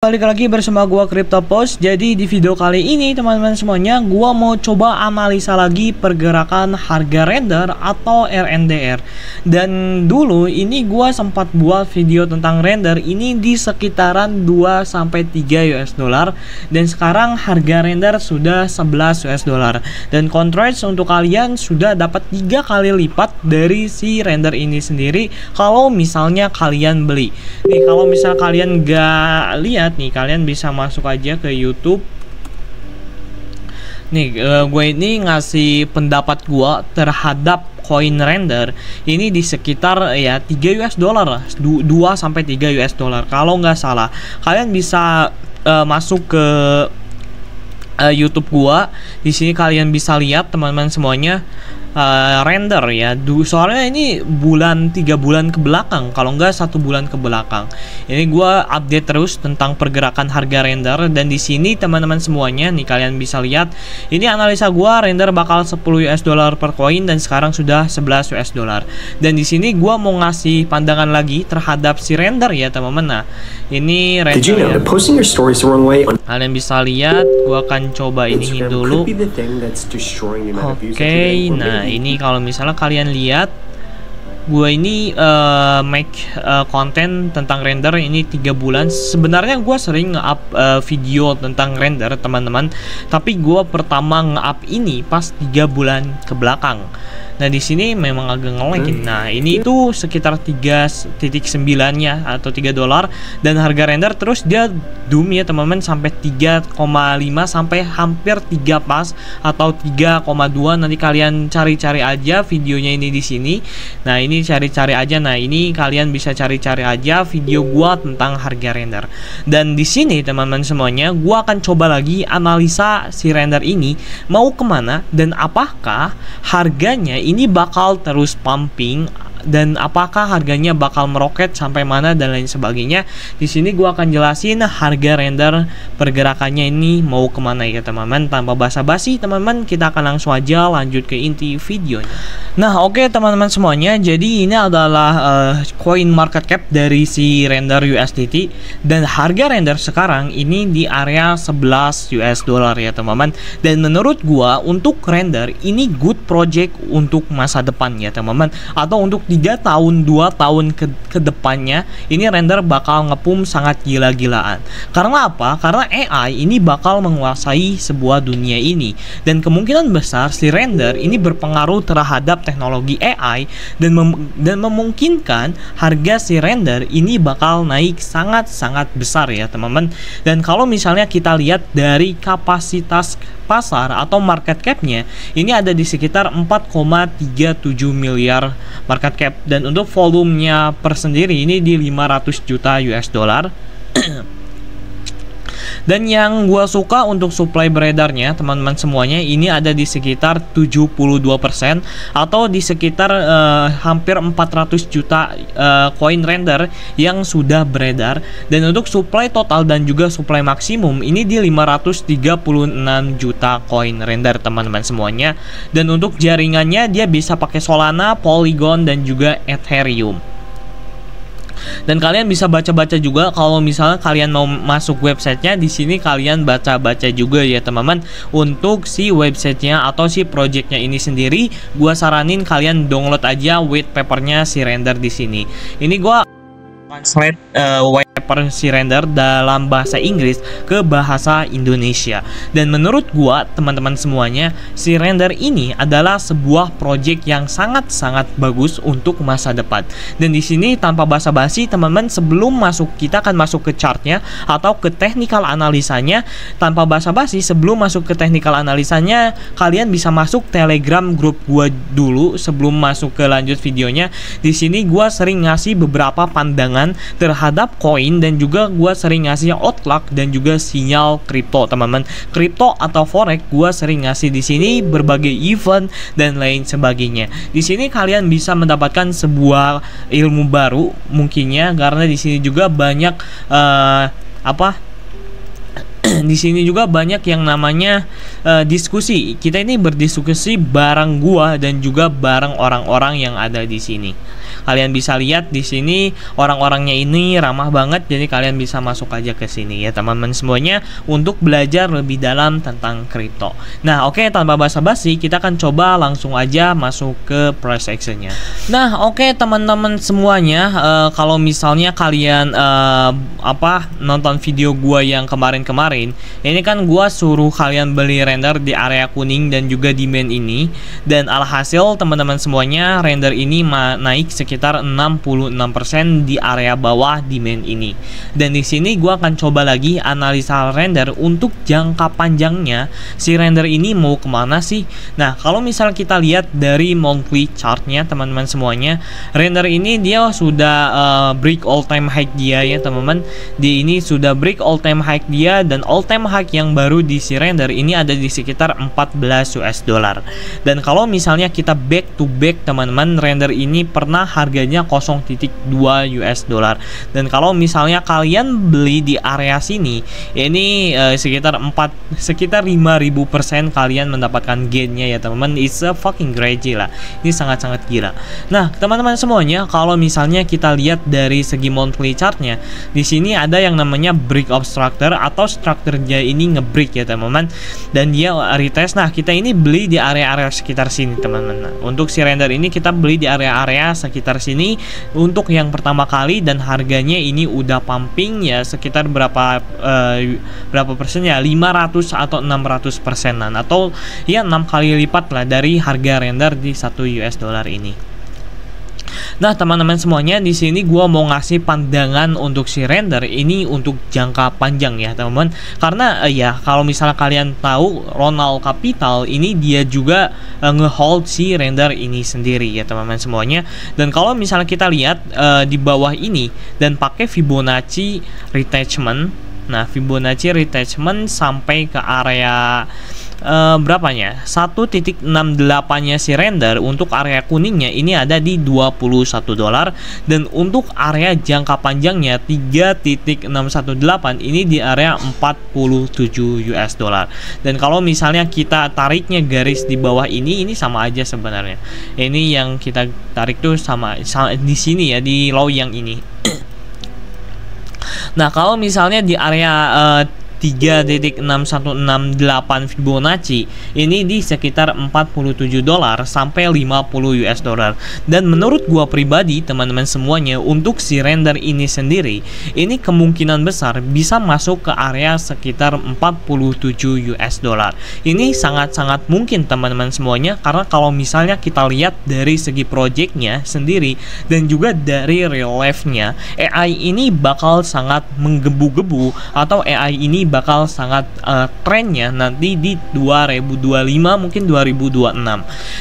Balik lagi bersama gua CryptoPost. Jadi di video kali ini teman-teman semuanya, gua mau coba analisa lagi pergerakan harga render atau RNDR. Dan dulu ini gua sempat buat video tentang render ini di sekitaran 2 sampai 3 US dollar, dan sekarang harga render sudah 11 US dollar. Dan contrast untuk kalian sudah dapat 3 kali lipat dari si render ini sendiri kalau misalnya kalian beli. Nih, kalau misal kalian gak lihat nih, kalian bisa masuk aja ke YouTube. Nih, gue ini ngasih pendapat gue terhadap koin render ini di sekitar ya 3 US dollar lah, 2 sampai 3 US dollar kalau nggak salah. Kalian bisa masuk ke YouTube gua. Di sini kalian bisa lihat teman-teman semuanya render ya. Soalnya ini 3 bulan ke belakang, kalau enggak 1 bulan ke belakang. Ini gua update terus tentang pergerakan harga render, dan di sini teman-teman semuanya nih kalian bisa lihat ini analisa gua, render bakal 10 US dollar per koin dan sekarang sudah 11 US dollar. Dan di sini gua mau ngasih pandangan lagi terhadap si render ya teman-teman. Nah, ini render ya. Kalian bisa lihat, gua akan coba ini dulu. Oke, nah ini kalau misalnya kalian lihat, gue ini make konten tentang render ini 3 bulan. Sebenarnya gue sering nge-up video tentang render teman-teman, tapi gue pertama nge-up ini pas 3 bulan ke belakang. Nah di sini memang agak nge-lag. Nah ini itu sekitar 3.9 atau 3 dolar, dan harga render terus dia doom ya teman-teman sampai 3,5 sampai hampir 3 pas atau 3,2. Nanti kalian cari-cari aja videonya ini di sini. Nah ini cari-cari aja. Nah ini kalian bisa cari-cari aja video gua tentang harga render. Dan di sini teman-teman semuanya, gua akan coba lagi analisa si render ini mau kemana, dan apakah harganya ini bakal terus pumping, dan apakah harganya bakal meroket sampai mana dan lain sebagainya. Di sini gua akan jelasin harga render pergerakannya ini mau kemana ya teman-teman. Tanpa basa-basi teman-teman, kita akan langsung aja lanjut ke inti videonya. Nah oke teman-teman semuanya, jadi ini adalah coin market cap dari si render USDT, dan harga render sekarang ini di area 11 US dollar ya teman-teman. Dan menurut gua untuk render ini good project untuk masa depan ya teman-teman, atau untuk 3 tahun 2 tahun ke depannya ini render bakal ngepum sangat gila-gilaan. Karena apa? Karena AI ini bakal menguasai sebuah dunia ini, dan kemungkinan besar si render ini berpengaruh terhadap teknologi AI, dan memungkinkan harga si render ini bakal naik sangat-sangat besar ya teman-teman. Dan kalau misalnya kita lihat dari kapasitas pasar atau market capnya, ini ada di sekitar 4,37 miliar market cap, dan untuk volumenya per sendiri ini di 500 juta US dollar. Dan yang gua suka untuk supply beredarnya teman-teman semuanya, ini ada di sekitar 72% atau di sekitar hampir 400 juta koin render yang sudah beredar. Dan untuk supply total dan juga supply maksimum ini di 536 juta koin render teman-teman semuanya. Dan untuk jaringannya dia bisa pakai Solana, Polygon dan juga Ethereum. Dan kalian bisa baca-baca juga kalau misalnya kalian mau masuk websitenya. Di sini kalian baca-baca juga ya teman-teman untuk si websitenya atau si projectnya ini sendiri. Gua saranin kalian download aja white papernya si render di sini. Ini gua translate white paper si render dalam bahasa Inggris ke bahasa Indonesia. Dan menurut gua teman-teman semuanya, si render ini adalah sebuah project yang sangat-sangat bagus untuk masa depan. Dan di sini tanpa basa-basi teman-teman, sebelum kita akan masuk ke chartnya atau ke technical analisanya. Tanpa basa-basi sebelum masuk ke technical analisanya, kalian bisa masuk Telegram grup gua dulu sebelum masuk ke lanjut videonya. Di sini gua sering ngasih beberapa pandangan terhadap koin, dan juga gua sering ngasih outlook dan juga sinyal kripto teman-teman. Kripto atau forex gua sering ngasih di sini berbagai event dan lain sebagainya. Di sini kalian bisa mendapatkan sebuah ilmu baru mungkinnya, karena di sini juga banyak di sini juga banyak yang namanya diskusi. Kita ini berdiskusi bareng gua dan juga bareng orang-orang yang ada di sini. Kalian bisa lihat di sini orang-orangnya ini ramah banget, jadi kalian bisa masuk aja ke sini ya teman-teman semuanya untuk belajar lebih dalam tentang kripto. Nah, oke, tanpa basa-basi kita akan coba langsung aja masuk ke price actionnya. Nah, oke teman-teman semuanya, kalau misalnya kalian nonton video gua yang kemarin-kemarin, ini kan gua suruh kalian beli render di area kuning dan juga di main ini, dan alhasil teman-teman semuanya render ini naik sekitar 66% di area bawah di main ini. Dan di sini gua akan coba lagi analisa render untuk jangka panjangnya si render ini mau kemana sih. Nah, kalau misal kita lihat dari monthly chartnya teman-teman semuanya, render ini dia sudah break all time high dia ya teman-teman. Di ini sudah break all time high dia, dan all time high yang baru di si render ini ada di sekitar 14 US dollar. Dan kalau misalnya kita back to back teman-teman, render ini pernah harganya 0.2 US dollar. Dan kalau misalnya kalian beli di area sini, ini sekitar 5.000% kalian mendapatkan gainnya ya teman-teman. It's a fucking crazy lah. Ini sangat-sangat gila. Nah, teman-teman semuanya, kalau misalnya kita lihat dari segi monthly chartnya, di sini ada yang namanya break of structure atau structure dia ini ngebreak ya teman-teman, dan dia retest. Nah, kita ini beli di area-area sekitar sini teman-teman. Nah, untuk si render ini kita beli di area-area sekitar sini untuk yang pertama kali, dan harganya ini udah pumping ya sekitar berapa persen ya, 500 atau 600 persenan, atau ya 6 kali lipat lah dari harga render di 1 US dollar ini. Nah, teman-teman semuanya, di sini gua mau ngasih pandangan untuk si render ini untuk jangka panjang ya, teman-teman. Karena ya kalau misalnya kalian tahu Ronald Capital ini dia juga ngehold si render ini sendiri ya, teman-teman semuanya. Dan kalau misalnya kita lihat di bawah ini dan pakai Fibonacci retracement. Nah, Fibonacci retracement sampai ke area berapanya? 1.68-nya si render untuk area kuningnya ini ada di 21 dolar, dan untuk area jangka panjangnya 3.618 ini di area 47 US dollar. Dan kalau misalnya kita tariknya garis di bawah ini sama aja sebenarnya. Ini yang kita tarik tuh sama di sini ya, di low yang ini. Nah, kalau misalnya di area 3.6168 Fibonacci ini di sekitar 47 dolar sampai 50 US dollar. Dan menurut gua pribadi teman-teman semuanya, untuk si render ini sendiri ini kemungkinan besar bisa masuk ke area sekitar 47 US dollar. Ini sangat-sangat mungkin teman-teman semuanya, karena kalau misalnya kita lihat dari segi projectnya sendiri dan juga dari real life-nya, AI ini bakal sangat menggebu-gebu, atau AI ini bakal sangat trennya nanti di 2025 mungkin 2026.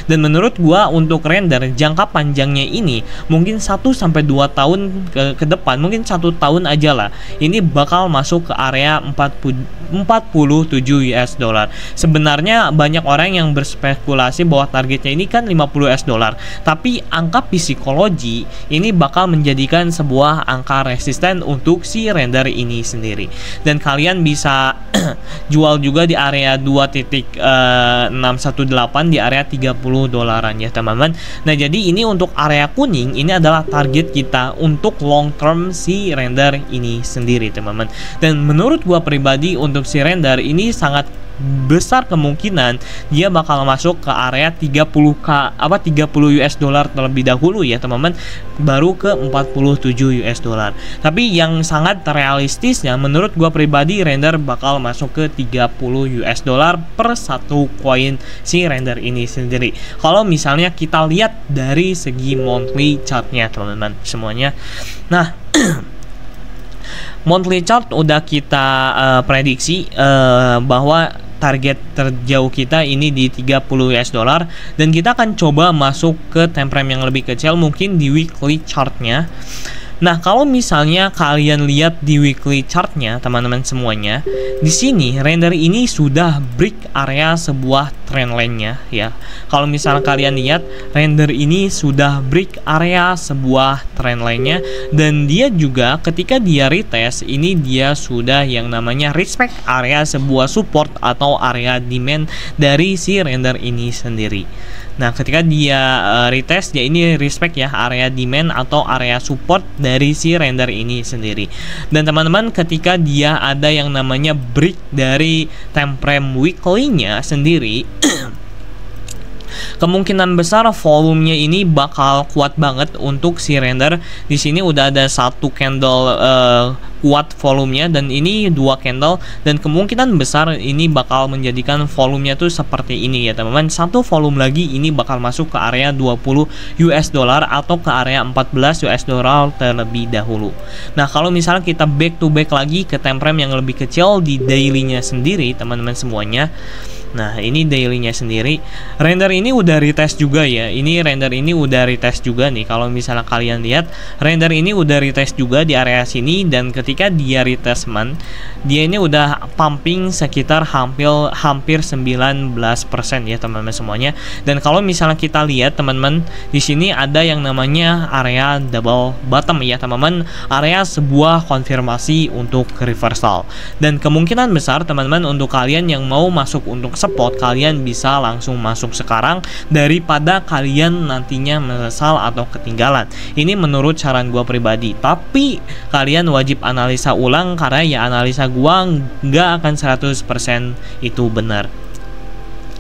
Dan menurut gua untuk render jangka panjangnya ini mungkin 1 sampai 2 tahun ke depan, mungkin 1 tahun aja lah, ini bakal masuk ke area 47 US dollar. Sebenarnya banyak orang yang berspekulasi bahwa targetnya ini kan 50 US dollar, tapi angka psikologi ini bakal menjadikan sebuah angka resisten untuk si render ini sendiri. Dan kalian bisa jual juga di area 2.618 di area 30 dolaran ya teman-teman. Nah, jadi ini untuk area kuning ini adalah target kita untuk long term si render ini sendiri teman-teman. Dan menurut gua pribadi untuk si render ini sangat besar kemungkinan dia bakal masuk ke area 30 US dollar terlebih dahulu ya teman-teman, baru ke 47 US dollar. Tapi yang sangat realistisnya menurut gua pribadi, render bakal masuk ke 30 US dollar per satu koin si render ini sendiri. Kalau misalnya kita lihat dari segi monthly chartnya teman-teman semuanya. Nah, monthly chart udah kita prediksi bahwa target terjauh kita ini di 30 US dollar, dan kita akan coba masuk ke time frame yang lebih kecil, mungkin di weekly chartnya. Nah, kalau misalnya kalian lihat di weekly chartnya, teman-teman semuanya, di sini render ini sudah break area sebuah trendline-nya ya. Kalau misalnya kalian lihat, render ini sudah break area sebuah trendline-nya, dan dia juga ketika dia retest ini dia sudah yang namanya respect area sebuah support atau area demand dari si render ini sendiri. Nah, ketika dia retest, ya ini respect ya area demand atau area support dari si render ini sendiri. Dan teman-teman, ketika dia ada yang namanya break dari time frame weekly-nya sendiri, kemungkinan besar volumenya ini bakal kuat banget untuk si render. Di sini udah ada satu candle kuat volumenya, dan ini dua candle, dan kemungkinan besar ini bakal menjadikan volumenya tuh seperti ini ya teman-teman. Satu volume lagi ini bakal masuk ke area 20 US dollar atau ke area 14 US dollar terlebih dahulu. Nah, kalau misalnya kita back to back lagi ke time frame yang lebih kecil di daily-nya sendiri teman-teman semuanya. Nah, ini daily-nya sendiri. Render ini udah retest juga ya. Ini render ini udah retest juga nih. Kalau misalnya kalian lihat, render ini udah retest juga di area sini, dan ketika dia retestment, dia ini udah pumping sekitar hampir 19% ya teman-teman semuanya. Dan kalau misalnya kita lihat teman-teman, di sini ada yang namanya area double bottom ya teman-teman, area sebuah konfirmasi untuk reversal. Dan kemungkinan besar teman-teman untuk kalian yang mau masuk untuk spot, kalian bisa langsung masuk sekarang daripada kalian nantinya menyesal atau ketinggalan. Ini menurut saran gua pribadi, tapi kalian wajib analisa ulang karena ya analisa gua nggak akan 100% itu benar.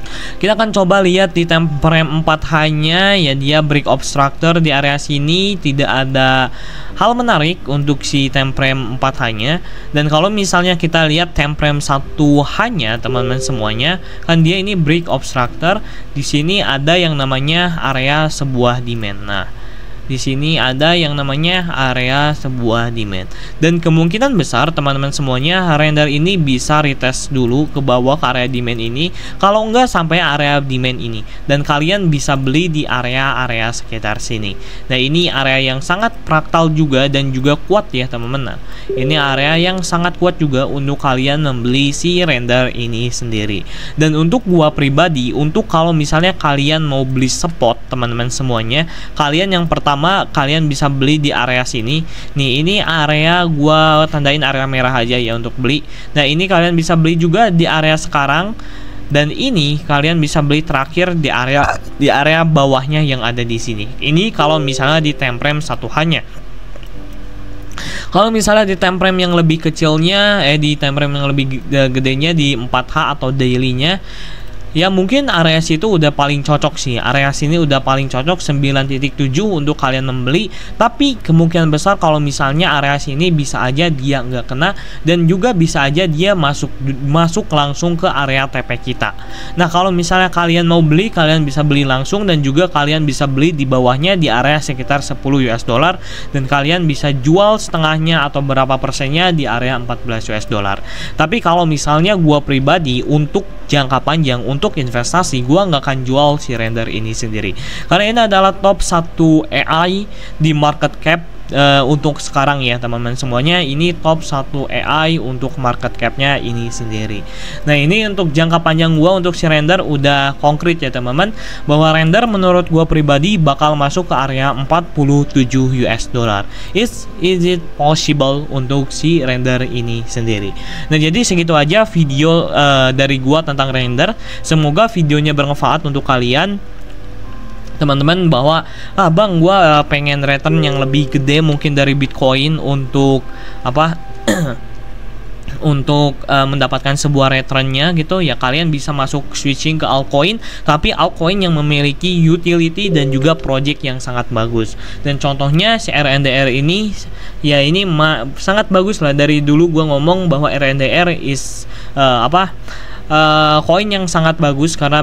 Kita akan coba lihat di time frame 4H-nya ya, dia break obstructor di area sini, tidak ada hal menarik untuk si time frame 4H-nya. Dan kalau misalnya kita lihat time frame 1H-nya teman-teman semuanya, kan dia ini break obstructor. Di sini ada yang namanya area sebuah demand. Nah, di sini ada yang namanya area sebuah demand, dan kemungkinan besar teman-teman semuanya render ini bisa retest dulu ke bawah ke area demand ini, kalau enggak sampai area demand ini, dan kalian bisa beli di area-area sekitar sini. Nah, ini area yang sangat fraktal juga dan juga kuat ya teman-teman. Nah, ini area yang sangat kuat juga untuk kalian membeli si render ini sendiri. Dan untuk gua pribadi, untuk kalau misalnya kalian mau beli spot teman-teman semuanya, kalian yang pertama kalian bisa beli di area sini. Nih, ini area gua tandain area merah aja ya untuk beli. Nah, ini kalian bisa beli juga di area sekarang, dan ini kalian bisa beli terakhir di area bawahnya yang ada di sini. Ini kalau misalnya di time frame 1H-nya. Kalau misalnya di time frame yang lebih kecilnya, di time frame yang lebih gedenya di 4H atau daily-nya, ya mungkin area situ udah paling cocok sih. Area sini udah paling cocok 9.7 untuk kalian membeli. Tapi kemungkinan besar kalau misalnya area sini bisa aja dia nggak kena, dan juga bisa aja dia masuk langsung ke area TP kita. Nah, kalau misalnya kalian mau beli, kalian bisa beli langsung, dan juga kalian bisa beli di bawahnya di area sekitar 10 US dollar, dan kalian bisa jual setengahnya atau berapa persennya di area 14 US dollar. Tapi kalau misalnya gua pribadi untuk jangka panjang, untuk investasi, gua nggak akan jual si render ini sendiri, karena ini adalah top 1 AI di market cap untuk sekarang ya teman-teman semuanya. Ini top 1 AI untuk market capnya ini sendiri. Nah, ini untuk jangka panjang gua untuk si render udah konkret ya teman-teman, bahwa render menurut gua pribadi bakal masuk ke area 47 US dollar. Is it possible untuk si render ini sendiri? Nah, jadi segitu aja video dari gua tentang render. Semoga videonya bermanfaat untuk kalian teman-teman, bahwa bang, gua pengen return yang lebih gede mungkin dari Bitcoin untuk apa untuk mendapatkan sebuah returnnya gitu ya. Kalian bisa masuk switching ke altcoin, tapi altcoin yang memiliki utility dan juga project yang sangat bagus. Dan contohnya si RNDR ini ya, ini sangat bagus lah. Dari dulu gua ngomong bahwa RNDR is koin yang sangat bagus karena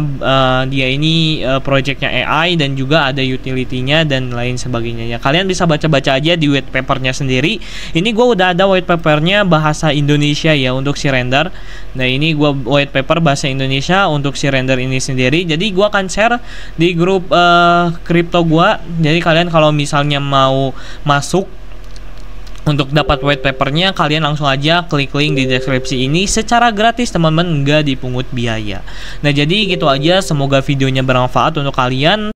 dia ini projectnya AI dan juga ada utility-nya dan lain sebagainya ya. Kalian bisa baca-baca aja di white papernya sendiri. Ini gue udah ada white papernya bahasa Indonesia ya untuk si render. Nah, ini gue white paper bahasa Indonesia untuk si render ini sendiri. Jadi gue akan share di grup kripto gue. Jadi kalian kalau misalnya mau masuk Untuk dapat white papernya, kalian langsung aja klik link di deskripsi ini secara gratis teman-teman, nggak dipungut biaya. Nah jadi gitu aja, semoga videonya bermanfaat untuk kalian.